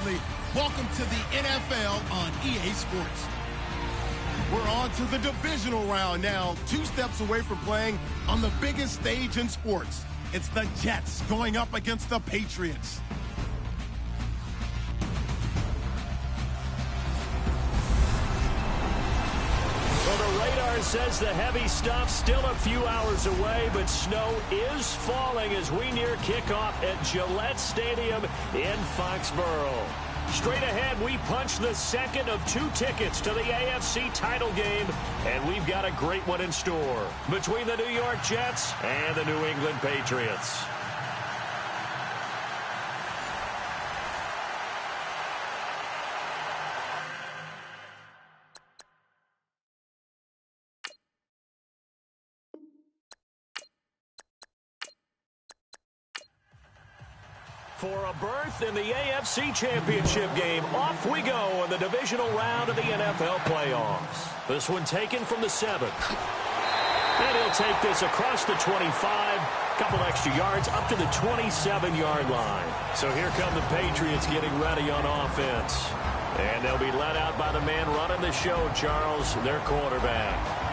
family. Welcome to the NFL on EA Sports. We're on to the divisional round now, 2 steps away from playing on the biggest stage in sports. It's the Jets going up against the Patriots. Well, the radar says the heavy stuff still a few hours away, but snow is falling as we near kickoff at Gillette Stadium in Foxborough. Straight ahead, we punch the second of 2 tickets to the AFC title game, and we've got a great one in store between the New York Jets and the New England Patriots. For a berth in the AFC Championship game, off we go in the divisional round of the NFL playoffs. This one taken from the 7th. And he'll take this across the 25, couple extra yards up to the 27-yard line. So here come the Patriots getting ready on offense. And they'll be led out by the man running the show, Charles, their quarterback.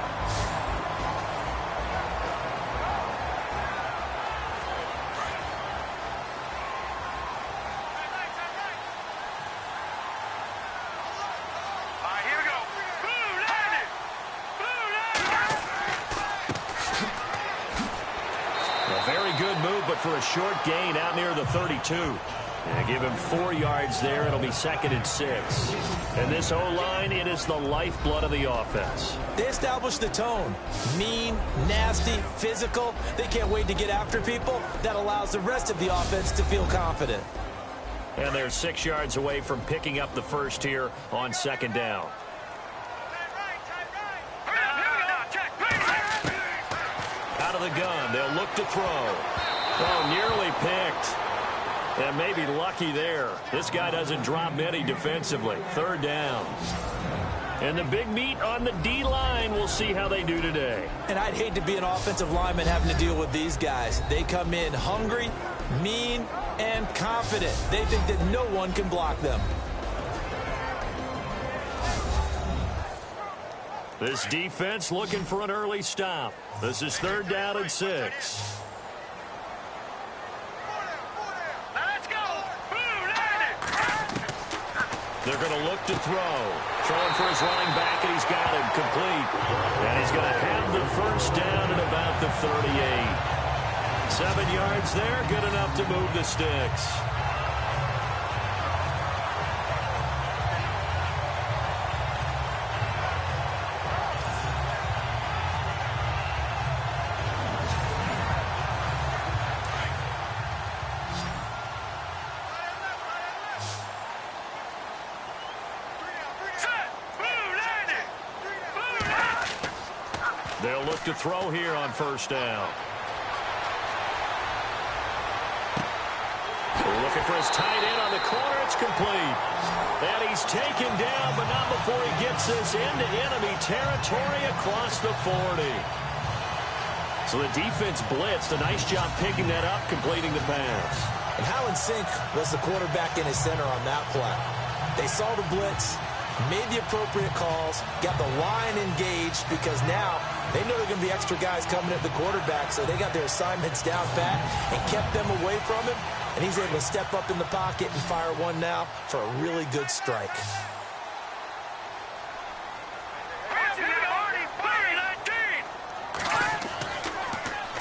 For a short gain out near the 32. And give him 4 yards there. It'll be 2nd and 6. And this O-line, it is the lifeblood of the offense. They established the tone. Mean, nasty, physical. They can't wait to get after people. That allows the rest of the offense to feel confident. And they're 6 yards away from picking up the first here on 2nd down. Out of the gun, they'll look to throw. Oh, nearly picked. And maybe lucky there. This guy doesn't drop many defensively. 3rd down. And the big meat on the D-line. We'll see how they do today. And I'd hate to be an offensive lineman having to deal with these guys. They come in hungry, mean, and confident. They think that no one can block them. This defense looking for an early stop. This is 3rd down and 6. They're going to look to throw. Throwing for his running back, and he's got him complete. And he's going to have the first down at about the 38. 7 yards there, good enough to move the sticks. They'll look to throw here on 1st down. We're looking for his tight end on the corner. It's complete. And he's taken down, but not before he gets this into enemy territory across the 40. So the defense blitzed. A nice job picking that up, completing the pass. And how in sync was the quarterback in his center on that play? They saw the blitz, made the appropriate calls, got the line engaged because now they know there are going to be extra guys coming at the quarterback, so they got their assignments down pat and kept them away from him, and he's able to step up in the pocket and fire one now for a really good strike.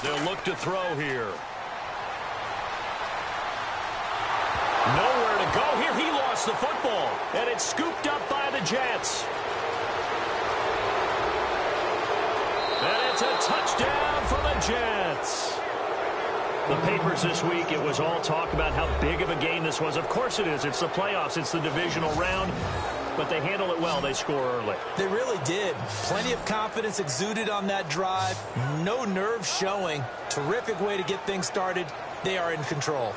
They'll look to throw here. Nowhere to go here. He lost the football, and it's scooped up by the Jets. And it's a touchdown for the Jets. The papers this week, it was all talk about how big of a game this was. Of course it is. It's the playoffs. It's the divisional round. But they handle it well. They score early. They really did. Plenty of confidence exuded on that drive. No nerve showing. Terrific way to get things started. They are in control.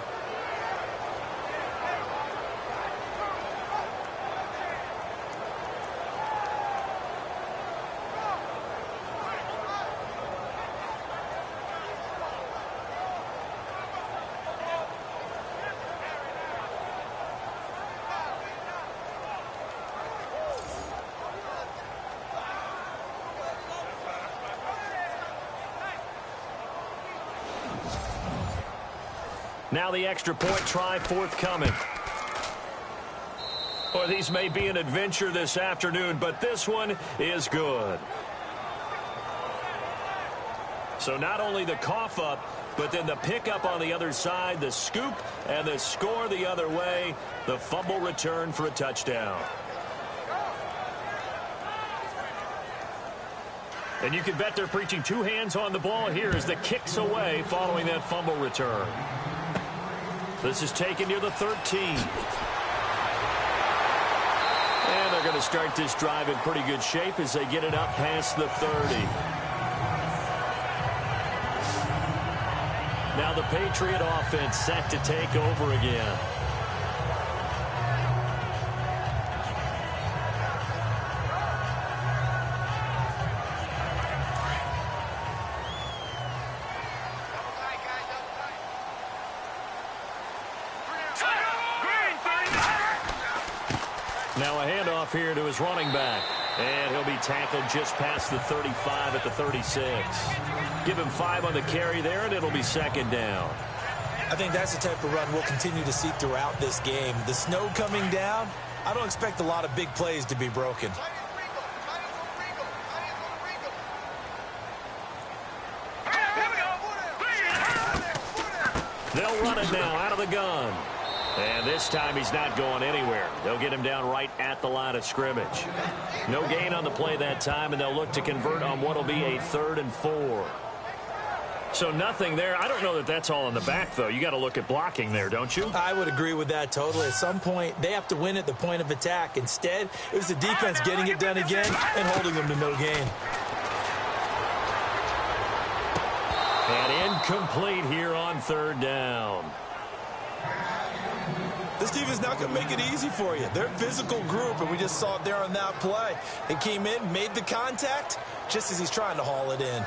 Now the extra point try forthcoming. Well, these may be an adventure this afternoon, but this one is good. So not only the cough up, but then the pickup on the other side, the scoop, and the score the other way. The fumble return for a touchdown. And you can bet they're preaching two hands on the ball here as the kick's away following that fumble return. This is taken near the 13. And they're going to start this drive in pretty good shape as they get it up past the 30. Now the Patriot offense set to take over again. Now a handoff here to his running back. And he'll be tackled just past the 35 at the 36. Give him 5 on the carry there, and it'll be second down. I think that's the type of run we'll continue to see throughout this game. The snow coming down, I don't expect a lot of big plays to be broken. They'll run it now out of the gun. And this time he's not going anywhere. They'll get him down right at the line of scrimmage. No gain on the play that time, and they'll look to convert on what will be a 3rd and 4. So nothing there. I don't know that that's all in the back, though. You got to look at blocking there, don't you? I would agree with that totally. At some point, they have to win at the point of attack. Instead, it was the defense getting it done again and holding them to no gain. And incomplete here on 3rd down. This team is not going to make it easy for you. They're a physical group, and we just saw it there on that play. They came in, made the contact, just as he's trying to haul it in.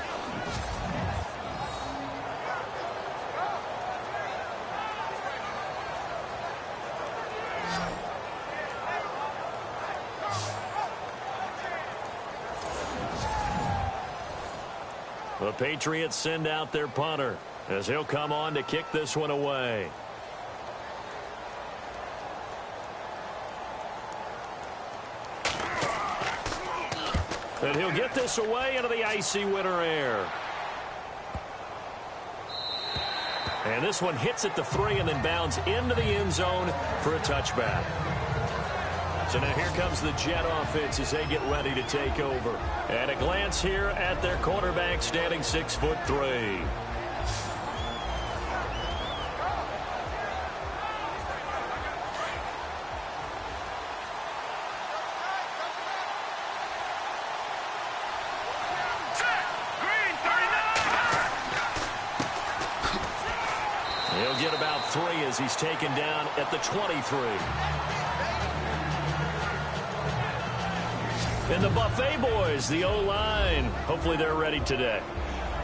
The Patriots send out their punter as he'll come on to kick this one away. And he'll get this away into the icy winter air. And this one hits at the 3 and then bounds into the end zone for a touchback. So now here comes the Jet offense as they get ready to take over. And a glance here at their quarterback standing 6'3". He'll get about 3 as he's taken down at the 23. And the Buffet boys, the O-line, hopefully they're ready today.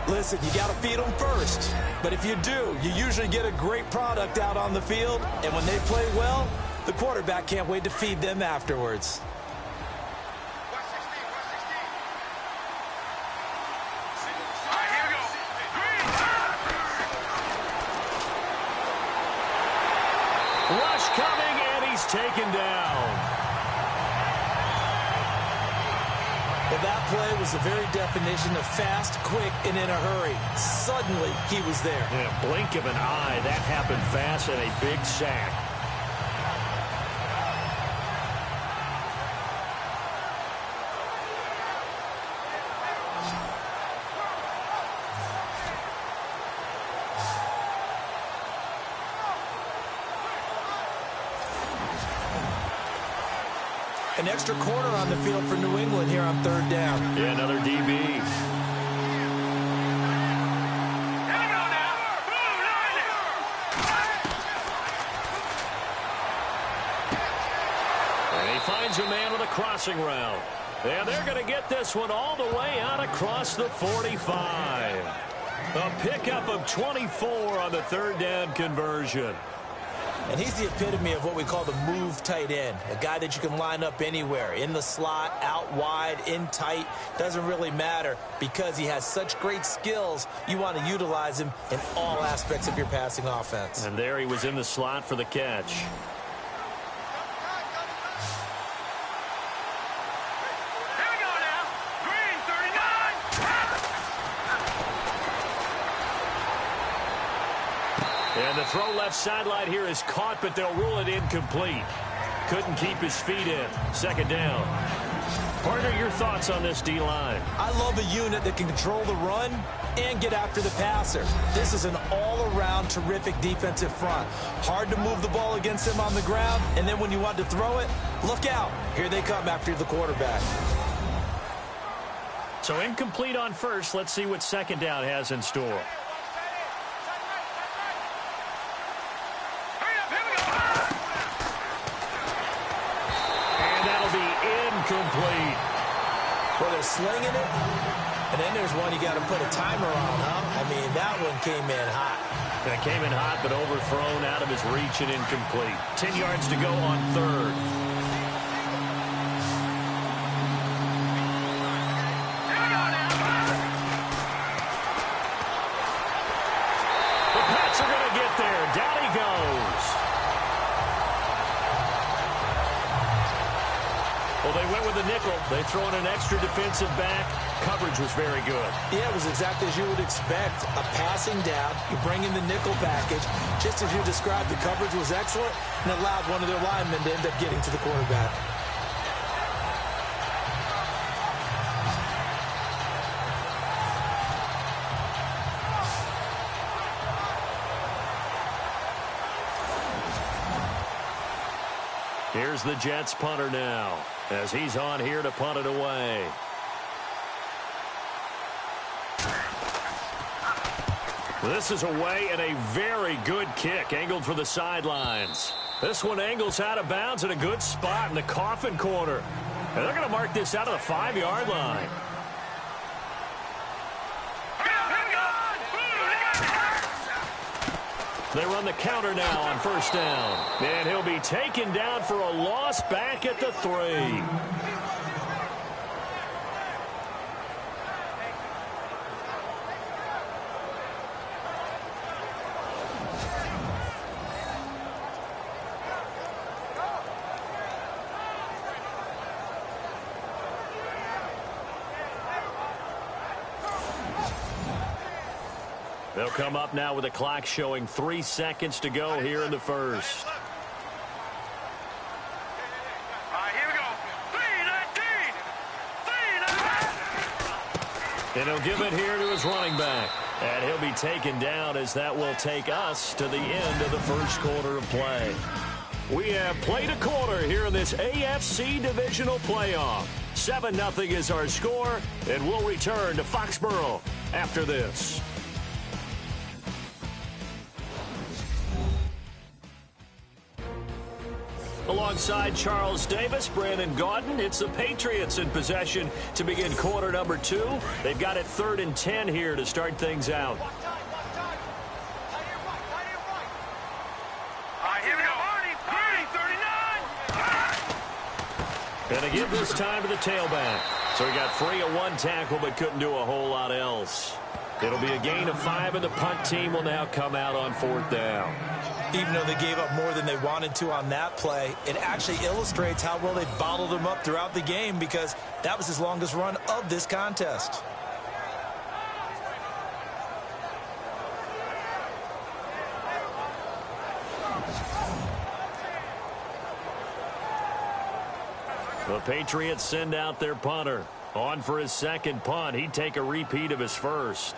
Listen, you got to feed them first. But if you do, you usually get a great product out on the field. And when they play well, the quarterback can't wait to feed them afterwards. Rush coming, and he's taken down. Well, that play was the very definition of fast, quick, and in a hurry. Suddenly, he was there. In a blink of an eye, that happened fast and a big sack. An extra corner on the field for New England here on 3rd down. Yeah, another DB. And he finds a man with a crossing route. And they're going to get this one all the way out across the 45. A pickup of 24 on the 3rd down conversion. And he's the epitome of what we call the move tight end, a guy that you can line up anywhere, in the slot, out wide, in tight. Doesn't really matter because he has such great skills. You want to utilize him in all aspects of your passing offense. And there he was in the slot for the catch. And the throw left sideline here is caught, but they'll rule it incomplete. Couldn't keep his feet in. Second down. Partner, your thoughts on this D-line? I love a unit that can control the run and get after the passer. This is an all-around terrific defensive front. Hard to move the ball against them on the ground, and then when you want to throw it, look out. Here they come after the quarterback. So incomplete on first. Let's see what second down has in store. Complete. Well, they're slinging it, and then there's one you got to put a timer on, huh? I mean, that one came in hot. That came in hot, but overthrown out of his reach and incomplete. 10 yards to go on third. The Pats are going to get there. Down he goes. Well, they went with a nickel. They throw in an extra defensive back. Coverage was very good. Yeah, it was exactly as you would expect. A passing down. You bring in the nickel package. Just as you described, the coverage was excellent and allowed one of their linemen to end up getting to the quarterback. Here's the Jets punter now, as he's on here to punt it away. This is away and a very good kick, angled for the sidelines. This one angles out of bounds at a good spot in the coffin corner. And they're going to mark this out of the 5-yard line. They run the counter now on first down. And he'll be taken down for a loss back at the 3. They'll come up now with a clock showing 3 seconds to go here in the first. Here we go. 3-19. And he'll give it here to his running back. And he'll be taken down as that will take us to the end of the first quarter of play. We have played a quarter here in this AFC Divisional playoff. 7-0 is our score, and we'll return to Foxborough after this. Alongside Charles Davis, Brandon Gaudin, it's the Patriots in possession to begin quarter number 2. They've got it 3rd and 10 here to start things out. Here we go. 39. And they give this time to the tailback. So he got free of one tackle but couldn't do a whole lot else. It'll be a gain of 5, and the punt team will now come out on 4th down. Even though they gave up more than they wanted to on that play, it actually illustrates how well they bottled them up throughout the game because that was his longest run of this contest. The Patriots send out their punter. On for his second punt. He'd take a repeat of his first.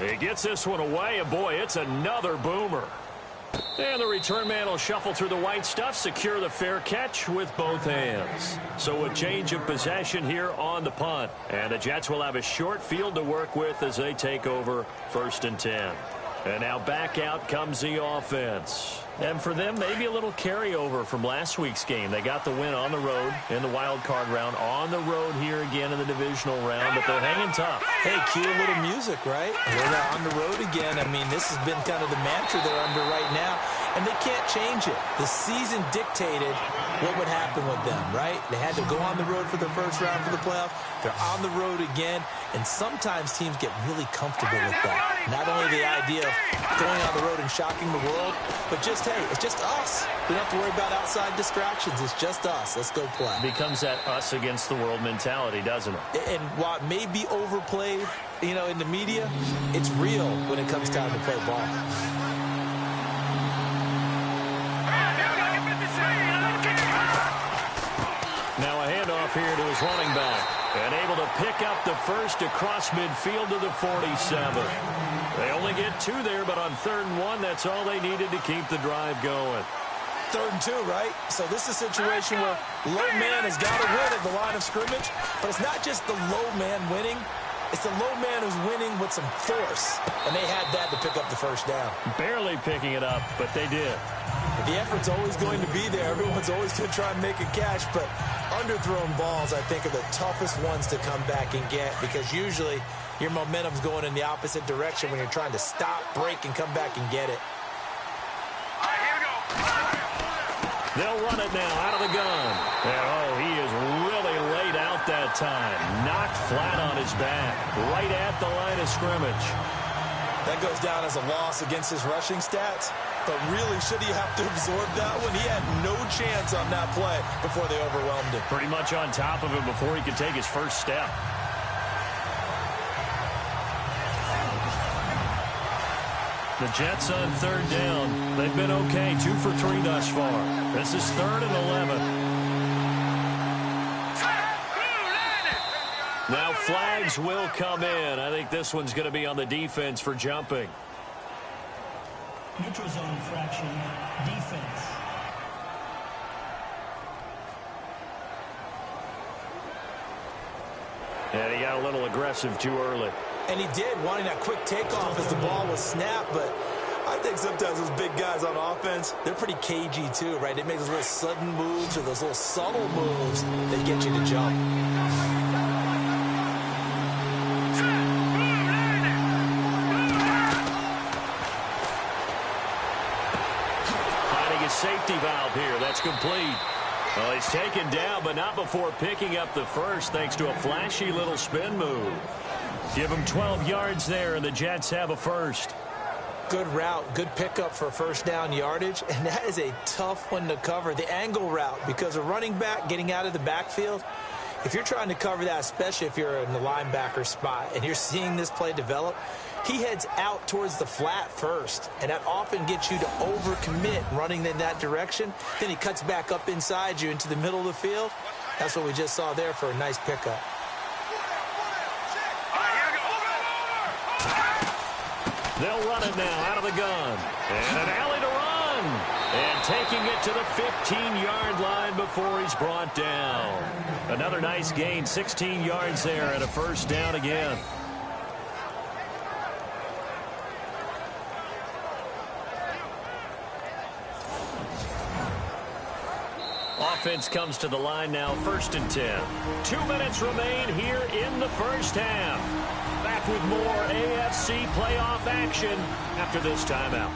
He gets this one away, and boy, it's another boomer. And the return man will shuffle through the white stuff, secure the fair catch with both hands. So a change of possession here on the punt. And the Jets will have a short field to work with as they take over 1st and 10. And now back out comes the offense. And for them, maybe a little carryover from last week's game. They got the win on the road in the wild card round, on the road here again in the divisional round, but they're hanging tough. Hey, cue a little music, right? They're on the road again. I mean, this has been kind of the mantra they're under right now, and they can't change it. The season dictated what would happen with them, right? They had to go on the road for the first round for the playoffs. They're on the road again, and sometimes teams get really comfortable with that. Not only the idea of going on the road and shocking the world, but just, hey, it's just us. We don't have to worry about outside distractions. It's just us. Let's go play. Becomes that us against the world mentality, doesn't it? And while it may be overplayed, you know, in the media, it's real when it comes time to play ball. Now a handoff here to his running back. And able to pick up the first across midfield to the 47. They only get 2 there, but on 3rd and 1, that's all they needed to keep the drive going. 3rd and 2, right? So this is a situation where low man has got to win at the line of scrimmage, but it's not just the low man winning. It's the low man who's winning with some force, and they had that to pick up the first down. Barely picking it up, but they did. The effort's always going to be there. Everyone's always going to try and make a catch, but underthrown balls, I think, are the toughest ones to come back and get because usually your momentum's going in the opposite direction when you're trying to stop, break, and come back and get it. All right, here we go. They'll run it now out of the gun. And, oh, he is really laid out that time. Knocked flat on his back, right at the line of scrimmage. That goes down as a loss against his rushing stats. But really, should he have to absorb that one? He had no chance on that play before they overwhelmed him. Pretty much on top of him before he could take his first step. The Jets on 3rd down. They've been okay, 2 for 3 thus far. This is 3rd and 11. Now flags will come in. I think this one's going to be on the defense for jumping. Neutral zone infraction, defense. And he got a little aggressive too early. And he did, wanting that quick takeoff as the ball was snapped. But I think sometimes those big guys on offense, they're pretty cagey too, right? They make those little sudden moves or those little subtle moves that get you to jump. Safety valve here. That's complete. Well, he's taken down, but not before picking up the first thanks to a flashy little spin move. Give him 12 yards there, and the Jets have a first. Good route, good pickup for first down yardage, and that is a tough one to cover. The angle route, because a running back getting out of the backfield, if you're trying to cover that, especially if you're in the linebacker spot and you're seeing this play develop, he heads out towards the flat first, and that often gets you to overcommit running in that direction. Then he cuts back up inside you into the middle of the field. That's what we just saw there for a nice pickup. They'll run it now out of the gun. And an alley to run. And taking it to the 15-yard line before he's brought down. Another nice gain, 16 yards there and a first down again. Offense comes to the line now, 1st and 10. 2 minutes remain here in the first half. Back with more AFC playoff action after this timeout.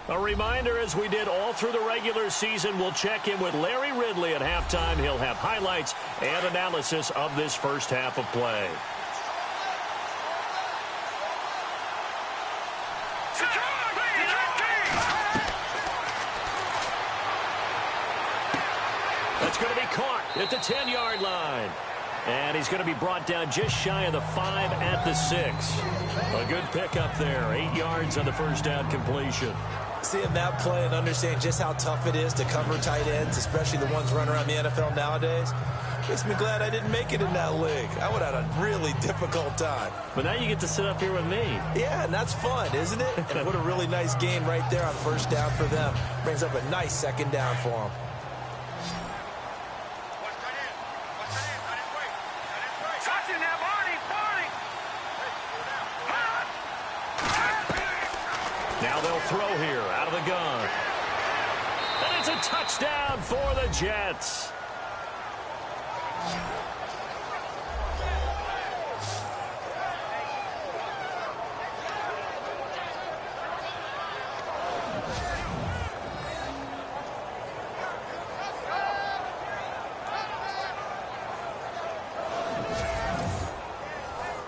A reminder, as we did all through the regular season, we'll check in with Larry Ridley at halftime. He'll have highlights and analysis of this first half of play. That's going to be caught at the 10-yard line. And he's going to be brought down just shy of the 5 at the 6. A good pickup there. 8 yards on the first down completion. Seeing that play and understanding just how tough it is to cover tight ends, especially the ones running around the NFL nowadays, makes me glad I didn't make it in that league. I would have had a really difficult time. But now you get to sit up here with me. Yeah, and that's fun, isn't it? And what a really nice gain right there on first down for them. Brings up a nice second down for them. Now they'll throw here out of the gun. And it's a touchdown for the Jets.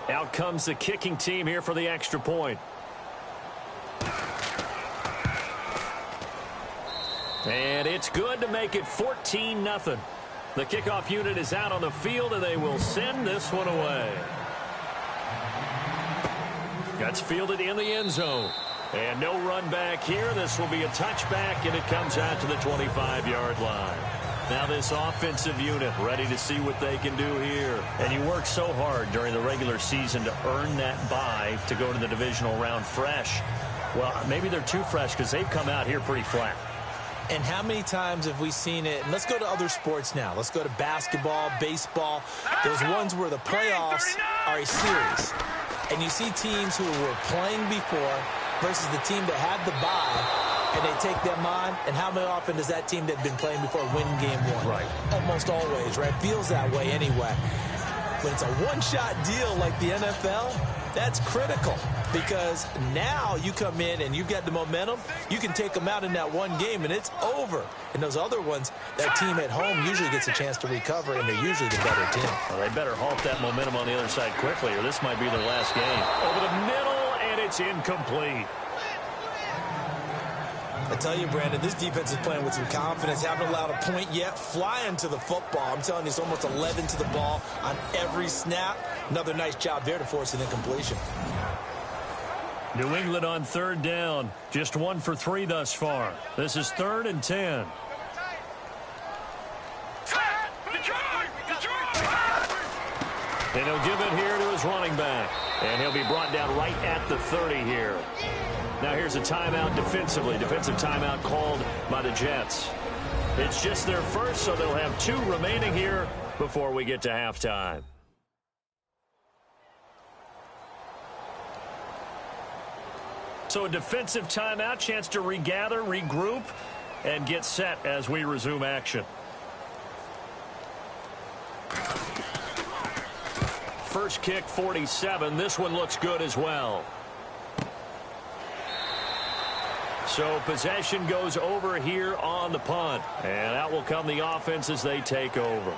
Out comes the kicking team here for the extra point. And it's good to make it 14-0. The kickoff unit is out on the field, and they will send this one away. That's fielded in the end zone. And no run back here. This will be a touchback, and it comes out to the 25-yard line. Now this offensive unit ready to see what they can do here. And you work so hard during the regular season to earn that bye to go to the divisional round fresh. Well, maybe they're too fresh because they've come out here pretty flat. And how many times have we seen it? And let's go to other sports now. Let's go to basketball, baseball. Those ones where the playoffs are a series. And you see teams who were playing before versus the team that had the bye. And they take them on, and how often does that team that had been playing before win game one? Right. Almost always, right? Feels that way anyway. When it's a one-shot deal like the NFL, that's critical because now you come in and you've got the momentum. You can take them out in that one game, and it's over. And those other ones, that team at home usually gets a chance to recover, and they're usually the better team. Well, they better halt that momentum on the other side quickly, or this might be their last game. Over the middle, and it's incomplete. I tell you, Brandon, this defense is playing with some confidence. Haven't allowed a point yet. Flying to the football. I'm telling you, it's almost 11 to the ball on every snap. Another nice job there to force an incompletion. New England on third down. Just 1 for 3 thus far. This is 3rd and 10. And he'll give it here to his running back. And he'll be brought down right at the 30 here. Now here's a timeout defensively. Defensive timeout called by the Jets. It's just their first, so they'll have 2 remaining here before we get to halftime. So a defensive timeout, chance to regather, regroup, and get set as we resume action. First kick, 47. This one looks good as well. So possession goes over here on the punt. And out will come the offense as they take over.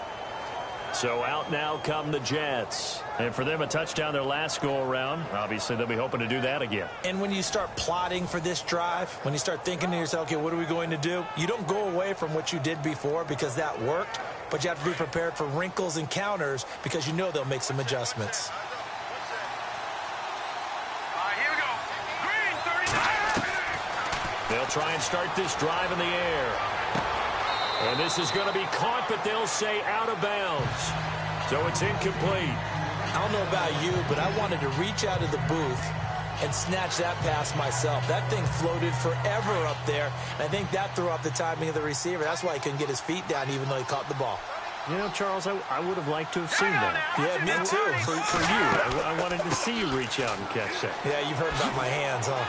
So out now come the Jets. And for them, a touchdown their last go-around. Obviously, they'll be hoping to do that again. And when you start plotting for this drive, when you start thinking to yourself, okay, what are we going to do? You don't go away from what you did before because that worked. But you have to be prepared for wrinkles and counters because you know they'll make some adjustments. They'll try and start this drive in the air. And this is going to be caught, but they'll say out of bounds. So it's incomplete. I don't know about you, but I wanted to reach out of the booth and snatch that pass myself. That thing floated forever up there, and I think that threw off the timing of the receiver. That's why he couldn't get his feet down even though he caught the ball. You know, Charles, I would have liked to have seen that. Yeah, me too. For you, I wanted to see you reach out and catch that. Yeah, you've heard about my hands, huh?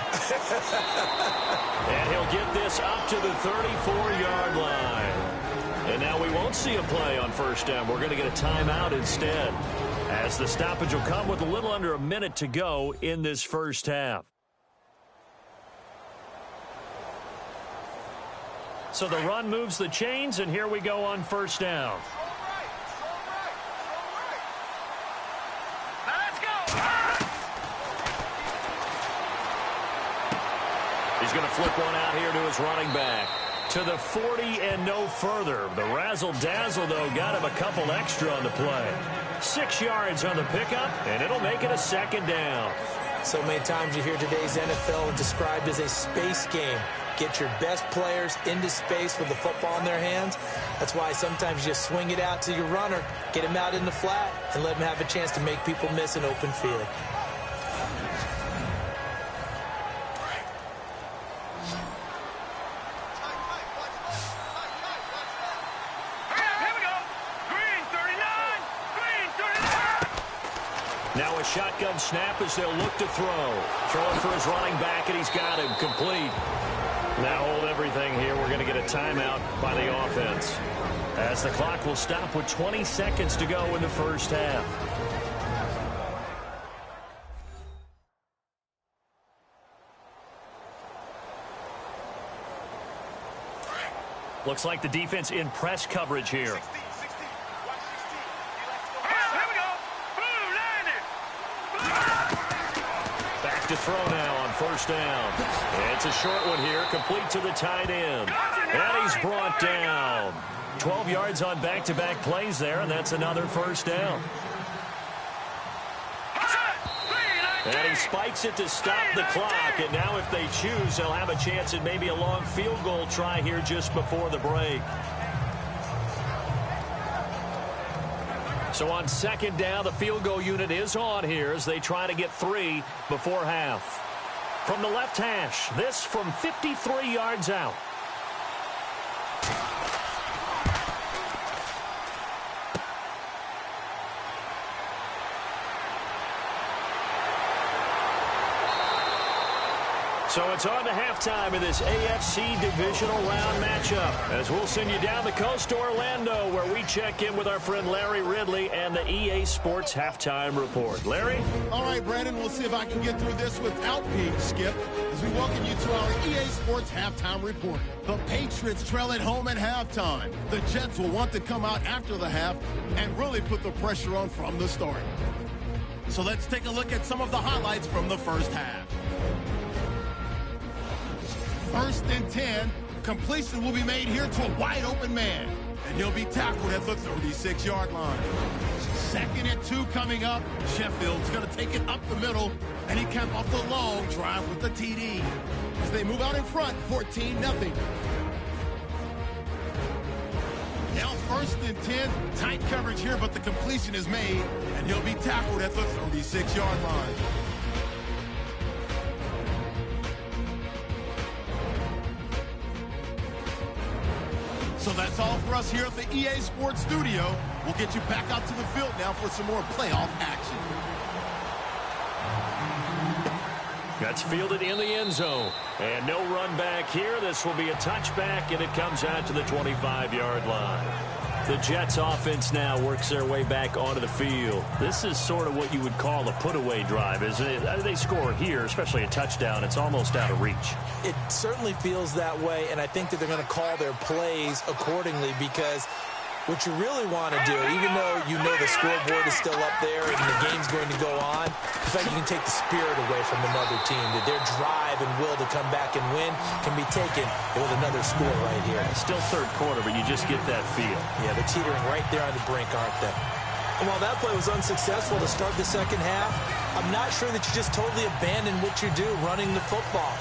And he'll get this up to the 34-yard line. And now we won't see a play on first down. We're going to get a timeout instead, as the stoppage will come with a little under a minute to go in this first half. So the run moves the chains, and here we go on first down. He's going to flip one out here to his running back. To the 40 and no further. The razzle-dazzle, though, got him a couple extra on the play. 6 yards on the pickup, and it'll make it a second down. So many times you hear today's NFL described as a space game. Get your best players into space with the football in their hands. That's why sometimes you just swing it out to your runner, get him out in the flat, and let him have a chance to make people miss an open field. shotgun snap as they'll look to throw. Throwing for his running back, and he's got him complete. Now hold everything here. We're going to get a timeout by the offense, as the clock will stop with 20 seconds to go in the first half. Looks like the defense in press coverage here. Back to throw now on first down. It's a short one here, complete to the tight end. And he's brought down. 12 yards on back-to-back plays there, and that's another first down. And he spikes it to stop the clock, and now if they choose, they'll have a chance at maybe a long field goal try here just before the break. So on second down, the field goal unit is on here as they try to get 3 before half. From the left hash, this from 53 yards out. So it's on to halftime in this AFC Divisional round matchup, as we'll send you down the coast to Orlando, where we check in with our friend Larry Ridley and the EA Sports Halftime Report. Larry? All right, Brandon, we'll see if I can get through this without being skipped as we welcome you to our EA Sports Halftime Report. The Patriots trail at home at halftime. The Jets will want to come out after the half and really put the pressure on from the start. So let's take a look at some of the highlights from the first half. First and 10, completion will be made here to a wide-open man, and he'll be tackled at the 36-yard line. Second and 2 coming up. Sheffield's going to take it up the middle, and he capped off the long drive with the TD. As they move out in front, 14-0. Now first and 10, tight coverage here, but the completion is made, and he'll be tackled at the 36-yard line. So that's all for us here at the EA Sports Studio. We'll get you back out to the field now for some more playoff action. That's fielded in the end zone. And no run back here. This will be a touchback, and it comes out to the 25-yard line. The Jets offense now works their way back onto the field. This is sort of what you would call a put-away drive, isn't it? They score here, especially a touchdown. It's almost out of reach. It certainly feels that way, and I think that they're going to call their plays accordingly, because what you really want to do, even though you know the scoreboard is still up there and the game's going to go on, in fact, you can take the spirit away from another team, that their drive and will to come back and win can be taken with another score right here. Still third quarter, but you just get that feel. Yeah, they're teetering right there on the brink, aren't they? And while that play was unsuccessful to start the second half, I'm not sure that you just totally abandon what you do running the football.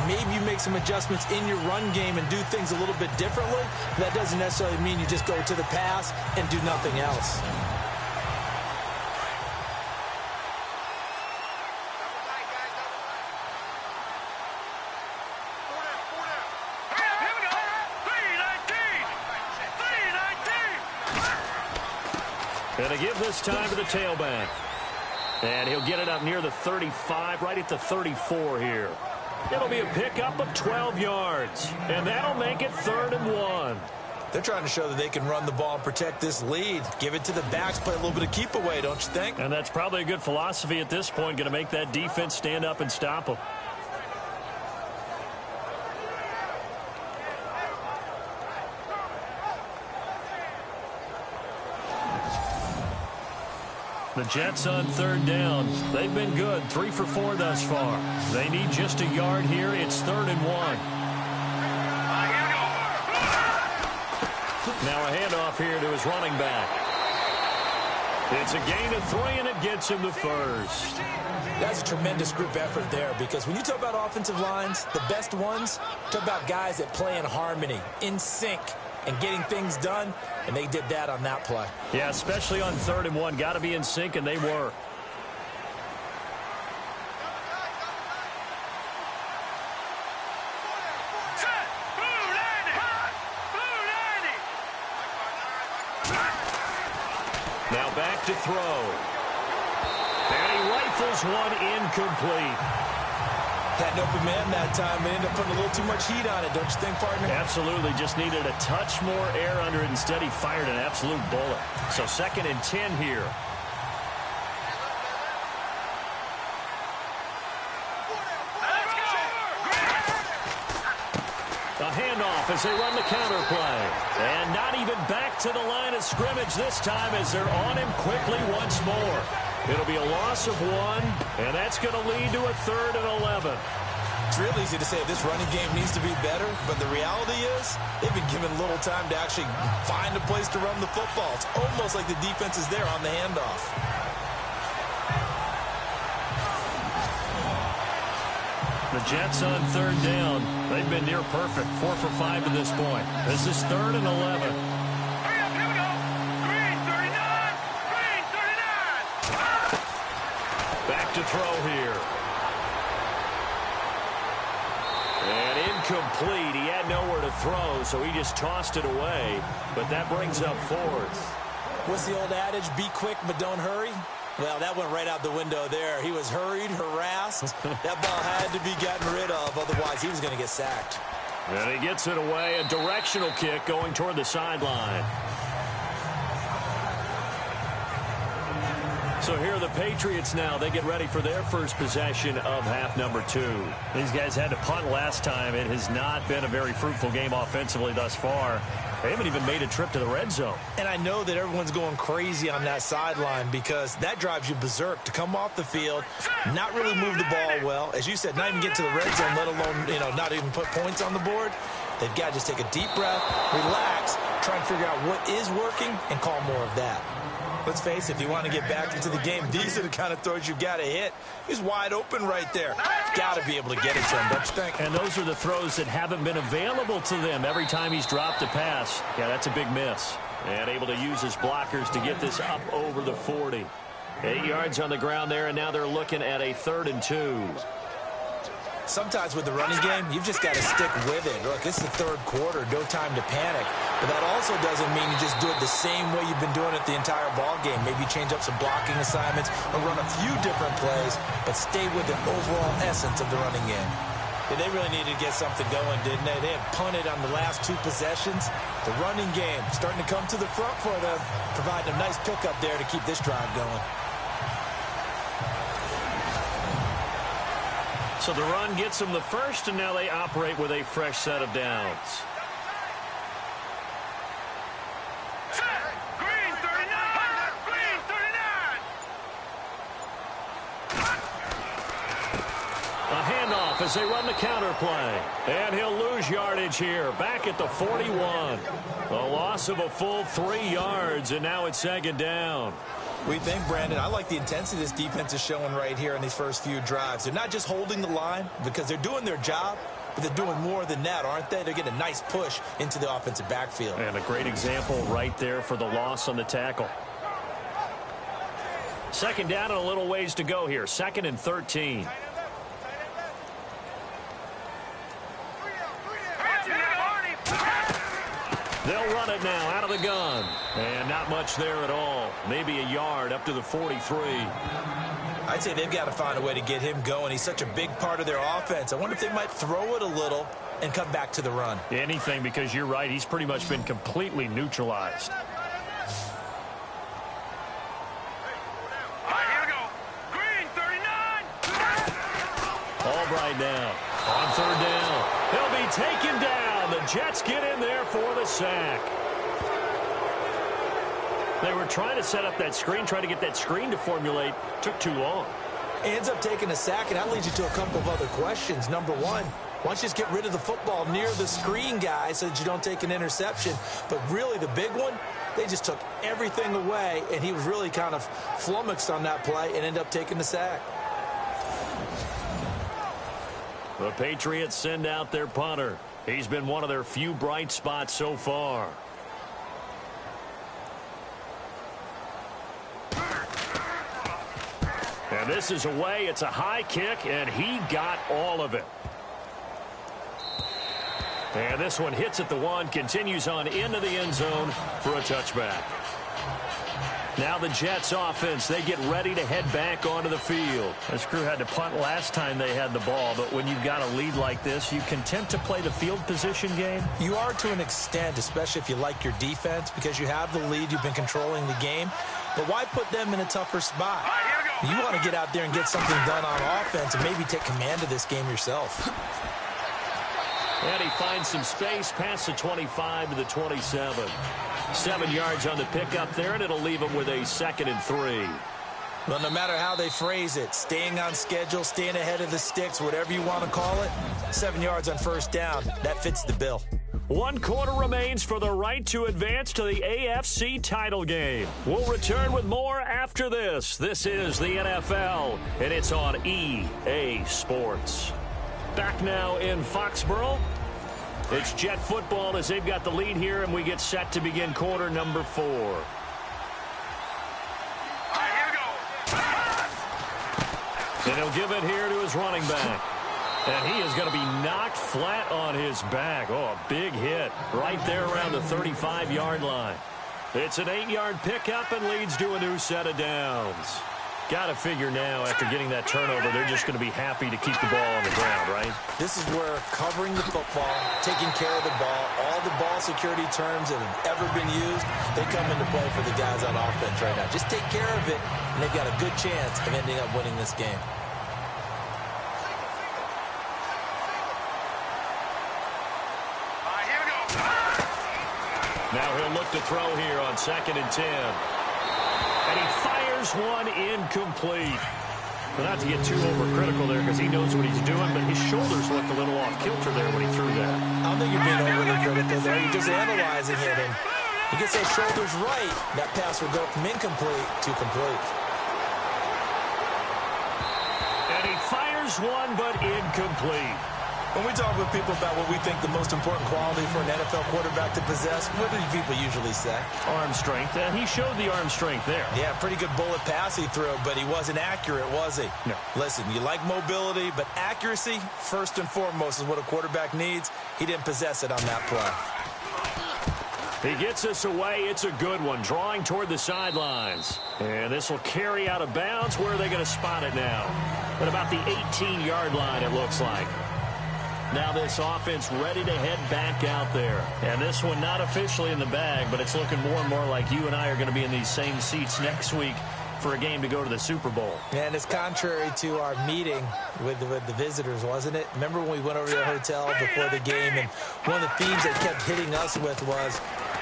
Maybe you make some adjustments in your run game and do things a little bit differently. That doesn't necessarily mean you just go to the pass and do nothing else. And to give this time to the tailback. And he'll get it up near the 35, right at the 34 here. It'll be a pickup of 12 yards, and that'll make it 3rd and 1. They're trying to show that they can run the ball and protect this lead. Give it to the backs, play a little bit of keep away, don't you think? And that's probably a good philosophy at this point, going to make that defense stand up and stop them. The Jets on 3rd down. They've been good, 3 for 4 thus far. They need just a yard here. It's 3rd and 1. Now a handoff here to his running back. It's a gain of 3, and it gets him the first. That's a tremendous group effort there, because when you talk about offensive lines, the best ones, talk about guys that play in harmony, in sync, and getting things done, and they did that on that play. Yeah, especially on 3rd and 1. Got to be in sync, and they were. Now back to throw. And he This one incomplete. Had an open man that time. They ended up putting a little too much heat on it, don't you think, partner? Absolutely. Just needed a touch more air under it. Instead, he fired an absolute bullet. So 2nd and 10 here. A handoff as they run the counter play. And not even back to the line of scrimmage this time as they're on him quickly once more. It'll be a loss of 1, and that's going to lead to a 3rd and 11. It's real easy to say this running game needs to be better, but the reality is they've been given little time to actually find a place to run the football. It's almost like the defense is there on the handoff. The Jets on 3rd down. They've been near perfect, 4 for 5 to this point. This is 3rd and 11. Back to throw here. And incomplete. He had nowhere to throw, so he just tossed it away. But that brings up 4th. What's the old adage? Be quick, but don't hurry. Well, that went right out the window there. He was hurried, harassed. That ball had to be gotten rid of. Otherwise, he was going to get sacked. And he gets it away. A directional kick going toward the sideline. So here are the Patriots now. They get ready for their first possession of half number 2. These guys had to punt last time. It has not been a very fruitful game offensively thus far. They haven't even made a trip to the red zone. And I know that everyone's going crazy on that sideline because that drives you berserk to come off the field, not really move the ball well. As you said, not even get to the red zone, let alone, not even put points on the board. They've got to just take a deep breath, relax, try and figure out what is working, and call more of that. Let's face it, if you want to get back into the game, these are the kind of throws you've got to hit. He's wide open right there. You've got to be able to get it to him, don't you think? And those are the throws that haven't been available to them every time he's dropped a pass. Yeah, that's a big miss. And able to use his blockers to get this up over the 40. 8 yards on the ground there, and now they're looking at a 3rd and 2. Sometimes with the running game, you've just got to stick with it. Look, it's the 3rd quarter, no time to panic. But that also doesn't mean you just do it the same way you've been doing it the entire ball game. Maybe change up some blocking assignments or run a few different plays, but stay with the overall essence of the running game. Yeah, they really needed to get something going, didn't they? They had punted on the last 2 possessions. The running game starting to come to the front for them, providing a nice pickup there to keep this drive going. So the run gets them the first, and now they operate with a fresh set of downs. Green 39! Green 39! A handoff as they run the counter play. And he'll lose yardage here, back at the 41. A loss of a full 3 yards, and now it's 2nd down. We think, Brandon, I like the intensity this defense is showing right here in these first few drives. They're not just holding the line because they're doing their job, but they're doing more than that, aren't they? They're getting a nice push into the offensive backfield. And a great example right there for the loss on the tackle. 2nd down and a little ways to go here. 2nd and 13. They'll run it now out of the gun. And not much there at all. Maybe a yard up to the 43. I'd say they've got to find a way to get him going. He's such a big part of their offense. I wonder if they might throw it a little and come back to the run. Anything, because you're right. He's pretty much been completely neutralized. All right, here we go. Green 39! Albright now on 3rd down. He'll be taken down. The Jets get in there for the sack. They were trying to set up that screen, trying to get that screen to formulate. Took too long. Ends up taking a sack, and that leads you to a couple of other questions. Number one, why don't you just get rid of the football near the screen guy so that you don't take an interception? But really the big one, they just took everything away, and he was really kind of flummoxed on that play and ended up taking the sack. The Patriots send out their punter. He's been one of their few bright spots so far. And this is away. It's a high kick, and he got all of it. And this one hits at the 1, continues on into the end zone for a touchback. Now the Jets offense, they get ready to head back onto the field. This crew had to punt last time they had the ball, but when you've got a lead like this, you content to play the field position game? You are to an extent, especially if you like your defense, because you have the lead, you've been controlling the game. But why put them in a tougher spot? You want to get out there and get something done on offense and maybe take command of this game yourself. And he finds some space past the 25 to the 27. 7 yards on the pickup there, and it'll leave him with a 2nd and 3. Well, no matter how they phrase it, staying on schedule, staying ahead of the sticks, whatever you want to call it, 7 yards on first down, that fits the bill. 1 quarter remains for the right to advance to the AFC title game. We'll return with more after this. This is the NFL, and it's on EA Sports. Back now in Foxborough. It's Jet football as they've got the lead here, and we get set to begin quarter number 4. And he'll give it here to his running back. And he is going to be knocked flat on his back. Oh, a big hit right there around the 35-yard line. It's an 8-yard pickup and leads to a new set of downs. Got to figure now, after getting that turnover, they're just going to be happy to keep the ball on the ground, right? This is where covering the football, taking care of the ball, all the ball security terms that have ever been used, they come into play for the guys on offense right now. Just take care of it, and they've got a good chance of ending up winning this game. Now he'll look to throw here on 2nd and 10. And he fires one incomplete. But not to get too overcritical there because he knows what he's doing, but his shoulders looked a little off kilter there when he threw that. I don't think you're being overly critical there. You're just analyzing it. And he gets those shoulders right. That pass will go from incomplete to complete. And he fires one, but incomplete. When we talk with people about what we think the most important quality for an NFL quarterback to possess, what do people usually say? Arm strength, and he showed the arm strength there. Yeah, pretty good bullet pass he threw, but he wasn't accurate, was he? No. Listen, you like mobility, but accuracy, first and foremost, is what a quarterback needs. He didn't possess it on that play. He gets us away. It's a good one, drawing toward the sidelines. And this will carry out of bounds. Where are they going to spot it now? At about the 18-yard line, it looks like. Now this offense ready to head back out there. And this one not officially in the bag, but it's looking more and more like you and I are going to be in these same seats next week for a game to go to the Super Bowl. And it's contrary to our meeting with the visitors, wasn't it? Remember when we went over to the hotel before the game, and one of the themes they kept hitting us with was,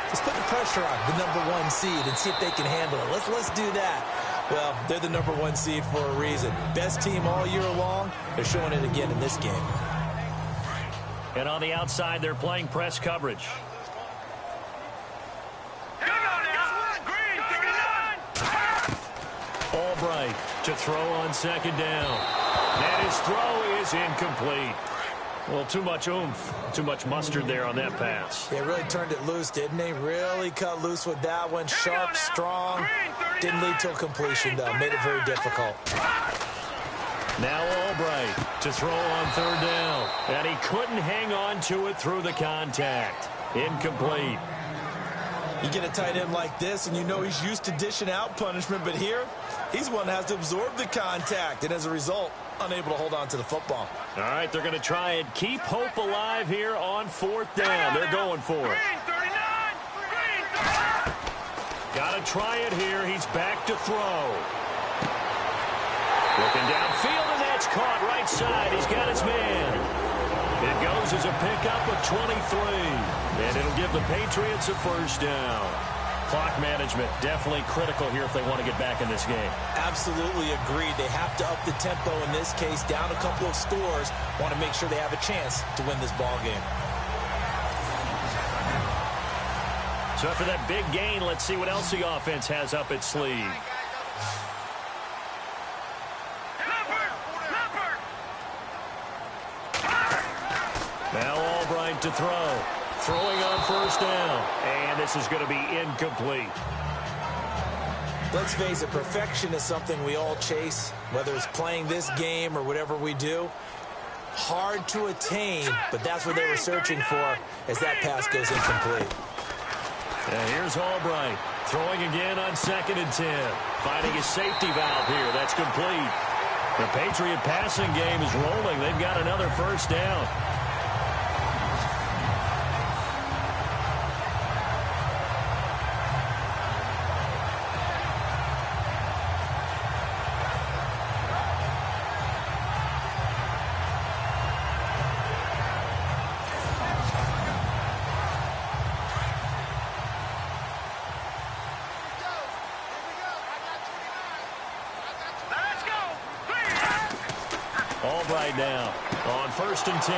let's put the pressure on the #1 seed and see if they can handle it. Let's do that. Well, they're the #1 seed for a reason. Best team all year long. They're showing it again in this game. And on the outside, they're playing press coverage. Albright to throw on 2nd down. And his throw is incomplete. Well, too much oomph, too much mustard there on that pass. They really turned it loose, didn't they? Really cut loose with that one. Sharp, strong. Didn't lead to a completion, though. Made it very difficult. Now Albright to throw on 3rd down. And he couldn't hang on to it through the contact. Incomplete. You get a tight end like this, and you know he's used to dishing out punishment, but here, he's one that has to absorb the contact, and as a result, unable to hold on to the football. All right, they're going to try and keep hope alive here on 4th down. They're going for it. Got to try it here. He's back to throw. Looking downfield, and that's caught right side. He's got his man. It goes as a pickup of 23. And it'll give the Patriots a 1st down. Clock management definitely critical here if they want to get back in this game. Absolutely agreed. They have to up the tempo in this case, down a couple of scores. Want to make sure they have a chance to win this ball game. So after that big gain, let's see what else the offense has up its sleeve. Now Albright to throw. Throwing on 1st down. And this is going to be incomplete. Let's face it, perfection is something we all chase, whether it's playing this game or whatever we do. Hard to attain, but that's what they were searching for as that pass goes incomplete. And here's Albright Throwing again on 2nd and 10. Finding his safety valve here. That's complete. The Patriot passing game is rolling. They've got another first down. Right now on 1st and 10.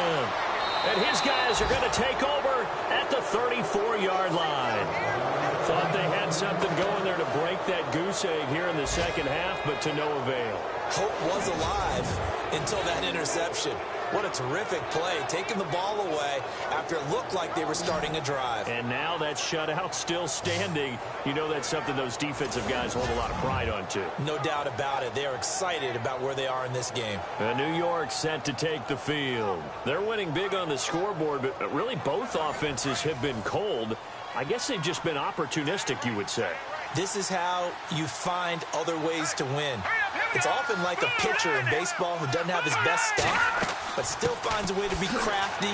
And his guys are going to take over at the 34-yard line. Thought they had something going there to break that goose egg here in the second half, but to no avail. Hope was alive until that interception. What a terrific play, taking the ball away after it looked like they were starting a drive. And now that shutout still standing. You know that's something those defensive guys hold a lot of pride on, too. No doubt about it. They are excited about where they are in this game. New York set to take the field. They're winning big on the scoreboard, but really both offenses have been cold. I guess they've just been opportunistic, you would say. This is how you find other ways to win. It's often like a pitcher in baseball who doesn't have his best stuff, but still finds a way to be crafty,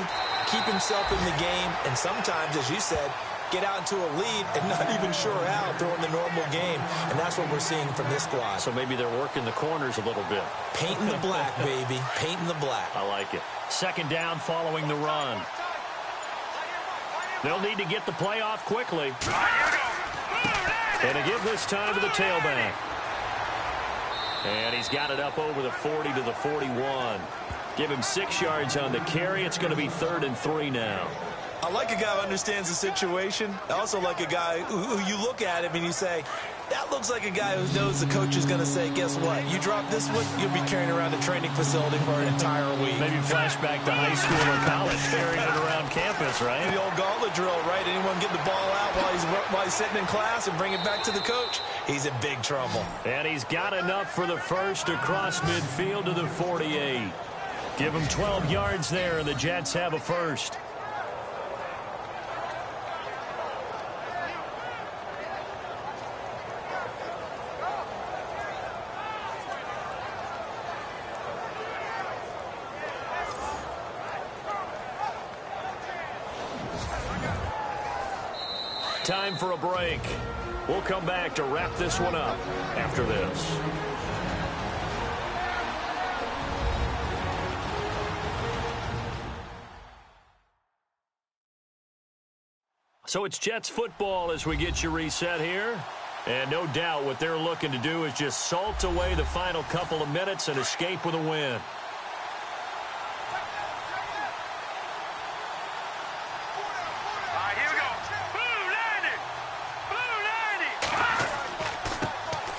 keep himself in the game, and sometimes, as you said, get out into a lead and not even sure out throwing the normal game. And that's what we're seeing from this squad. So maybe they're working the corners a little bit. Painting the black, baby. Painting the black. I like it. 2nd down following the run. They'll need to get the play off quickly. And to give this time to the tailback. And he's got it up over the 40 to the 41. Give him 6 yards on the carry. It's going to be 3rd and 3 now. I like a guy who understands the situation. I also like a guy who you look at him and you say, that looks like a guy who knows the coach is going to say, guess what? You drop this one, you'll be carrying around a training facility for an entire week. Maybe flashback to high school or college, carrying it around campus, right? The old gauntlet drill, right? Anyone get the ball out while he's sitting in class and bring it back to the coach? He's in big trouble. And he's got enough for the first across midfield to the 48. Give him 12 yards there, and the Jets have a first. Time for a break. We'll come back to wrap this one up after this. So it's Jets football as we get you reset here. And no doubt what they're looking to do is just salt away the final couple of minutes and escape with a win.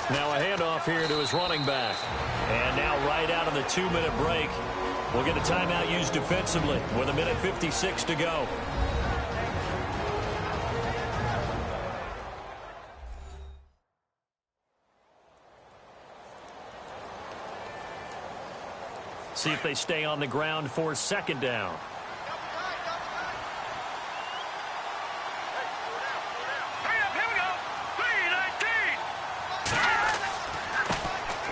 Now a handoff here to his running back. And now right out of the 2-minute break, we'll get a timeout used defensively with 1:56 to go. See if they stay on the ground for 2nd down.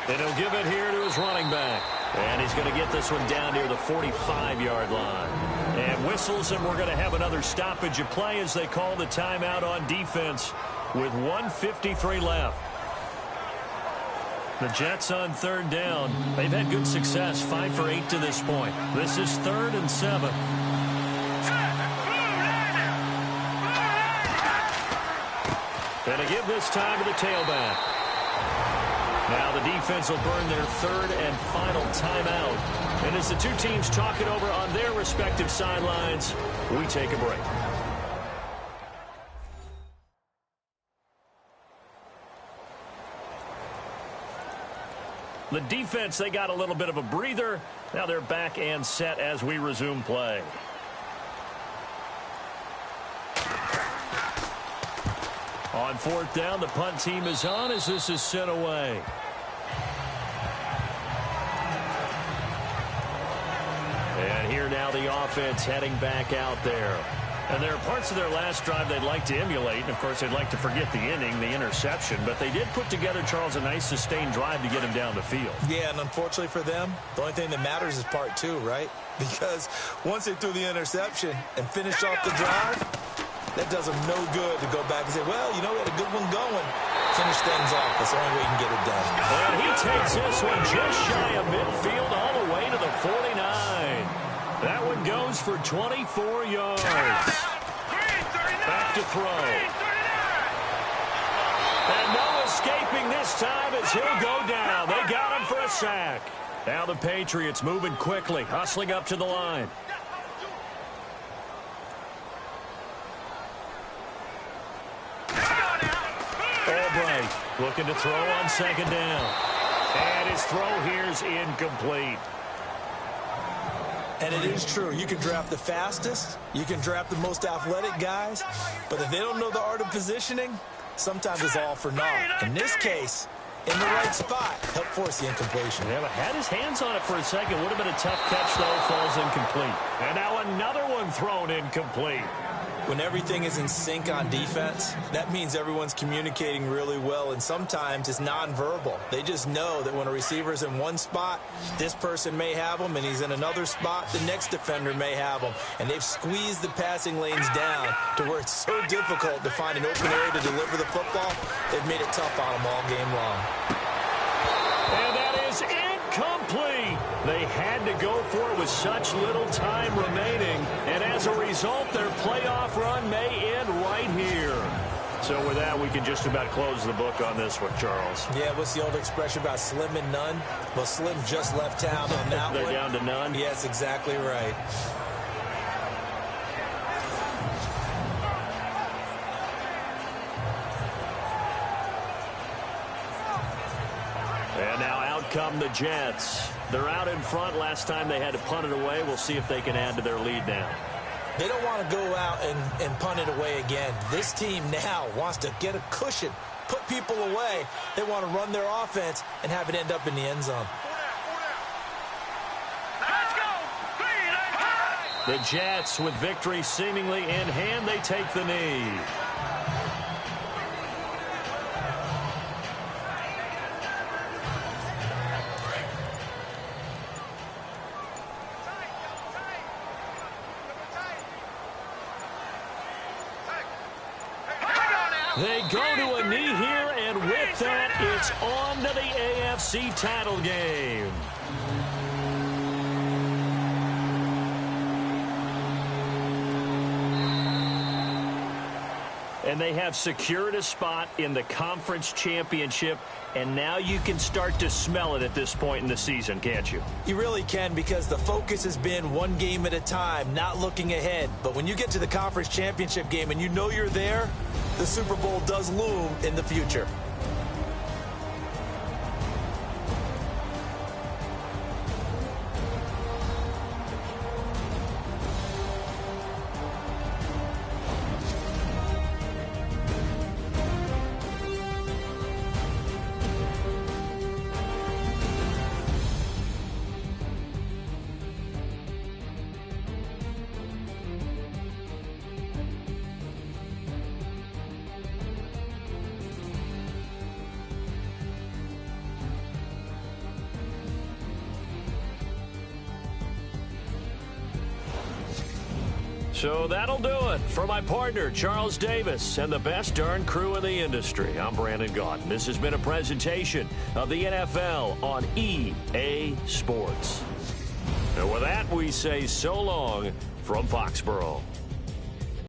And he'll give it here to his running back. And he's going to get this one down near the 45-yard line. And whistles, and we're going to have another stoppage of play as they call the timeout on defense with 1:53 left. The Jets on 3rd down. They've had good success, 5 for 8 to this point. This is 3rd and 7. And to give this time to the tailback. Now the defense will burn their 3rd and final timeout. And as the two teams talk it over on their respective sidelines, we take a break. The defense, they got a little bit of a breather. Now they're back and set as we resume play. On 4th down, the punt team is on as this is sent away. And here now the offense heading back out there. And there are parts of their last drive they'd like to emulate. And, of course, they'd like to forget the inning, the interception. But they did put together, Charles, a nice sustained drive to get him down the field. Yeah, and unfortunately for them, the only thing that matters is part two, right? Because once they threw the interception and finished off the drive, that does them no good to go back and say, well, you know, we had a good one going. Finish things off. That's the only way you can get it done. And he takes this one just shy of midfield all the way to the 49. That one goes for 24 yards. Back to throw. And no escaping this time as he'll go down. They got him for a sack. Now the Patriots moving quickly, hustling up to the line. Albright looking to throw on second down. And his throw here's incomplete. And it is true. You can draft the fastest. You can draft the most athletic guys. But if they don't know the art of positioning, sometimes it's all for naught. In this case, in the right spot, helped force the incompletion. Yeah, but had his hands on it for a second. Would have been a tough catch, though. Falls incomplete. And now another one thrown incomplete. When everything is in sync on defense, that means everyone's communicating really well, and sometimes it's nonverbal. They just know that when a receiver's in one spot, this person may have him, and he's in another spot, the next defender may have him. And they've squeezed the passing lanes down to where it's so difficult to find an open area to deliver the football. They've made it tough on them all game long. And that is incomplete. They had to go for it with such little time remaining. And as a result, their playoff run may end right here. So with that, we can just about close the book on this one, Charles. Yeah, what's the old expression about slim and none? Well, Slim just left town on that They're one. down to none? Yes, exactly right. And now out come the Jets. They're out in front. Last time they had to punt it away. We'll see if they can add to their lead now. They don't want to go out and punt it away again. This team now wants to get a cushion, put people away. They want to run their offense and have it end up in the end zone. The Jets, with victory seemingly in hand, they take the knee. They go to a knee here, and with that, it's on to the AFC title game. And they have secured a spot in the conference championship, and now you can start to smell it at this point in the season, can't you? You really can, because the focus has been one game at a time, not looking ahead. But when you get to the conference championship game and you know you're there, the Super Bowl does loom in the future. So that'll do it. For my partner, Charles Davis, and the best darn crew in the industry, I'm Brandon Gaudin. This has been a presentation of the NFL on EA Sports. And with that, we say so long from Foxborough.